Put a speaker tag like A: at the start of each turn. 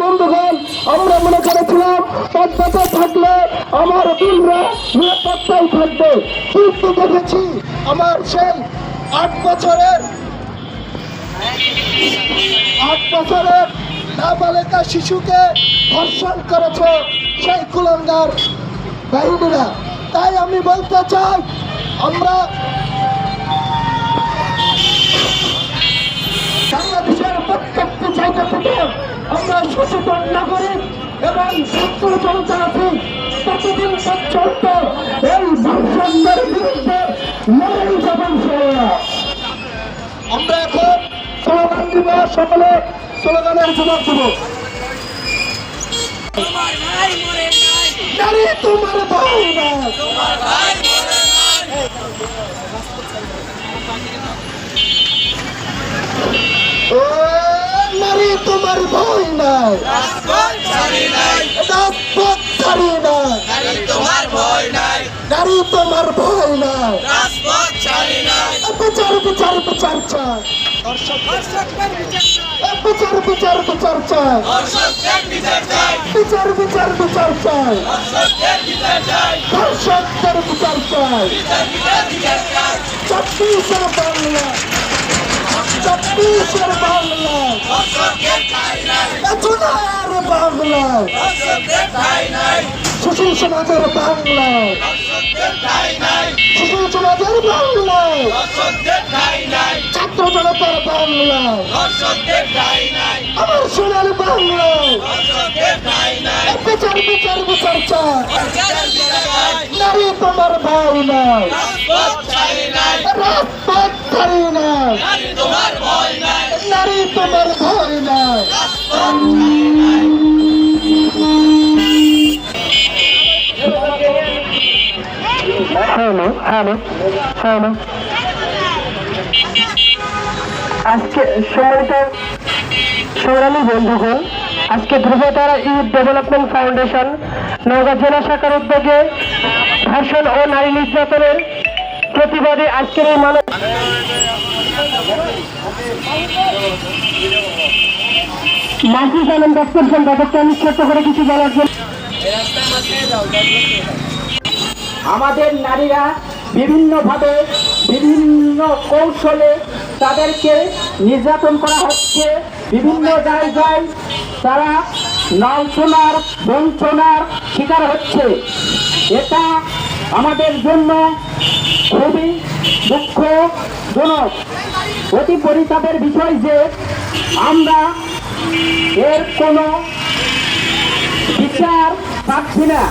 A: বন্ধুগণ, আমরা মনে করেছিলাম পদ্মাতে থাকলে আমার দিনরা নিরাপত্তায় থাকবে, কিন্তু দেখেছি আমার সেই 8 বছরের নাবালিকা শিশুকে ধর্ষণ করেছে সেই কুলাঙ্গার বাহিনীরা। তাই আমি বলতে চাই, আমরা বাংলাদেশের প্রত্যেকটি জায়গা থেকে আমরা সচেতন নাগরিক এবং ছাত্র জনতা আছি, ততদিন পর্যন্ত এই ধর্ষণের বিরুদ্ধে লড়াই যাবেন। আমরা এখন স্লোগান দিব, সকলে স্লোগানের জবাব দেব। নারী তোমার ভাই না, নারী তোমার ভয় নাই, রাজপথ ছাড়ি নাই, নারী তোমার ভয় নাই, বিচার বিচার বিচার চাই, বিচার বিচার বিচার চাই, বিচার বিচার বিচার চাই, ধর্ষকদের বিচার চাই। ছত্রিশের বাংলা, ছত্রিশের বাংলা, চুনার বাংলা, সুশীল সমাজের বাংলা, সুশীল সমাজের বাংলা, ছাত্র জনতার বাংলা, আমার সোনার বাংলা, বিচার বিচার বিচার চাই। নারী তোমার ভাই নাই, রাজপথ ছাড়ি নাই, নারী তোমার ভয় নাই।
B: আজকে সংগ্রামী বন্ধুগণ, আজকে ধ্রুবতারা ইউথ ডেভেলপমেন্ট ফাউন্ডেশন নওগাঁ জেলা শাখার উদ্যোগে ধর্ষণ ও নারী নির্যাতনের প্রতিবাদে আজকের এই মানব মাসুদ আলম ডাক্তারজন তাদেরকে আমি ছোট্ট করে কিছু বলার জন্য।
C: আমাদের নারীরা বিভিন্নভাবে বিভিন্ন কৌশলে তাদেরকে নির্যাতন করা হচ্ছে, বিভিন্ন জায়গায় তারা লাঞ্ছনার বঞ্চনার শিকার হচ্ছে। এটা আমাদের জন্য খুবই দুঃখজনক, অতি পরিতাপের বিষয় যে আমরা এর কোনো বিচার পাচ্ছি না।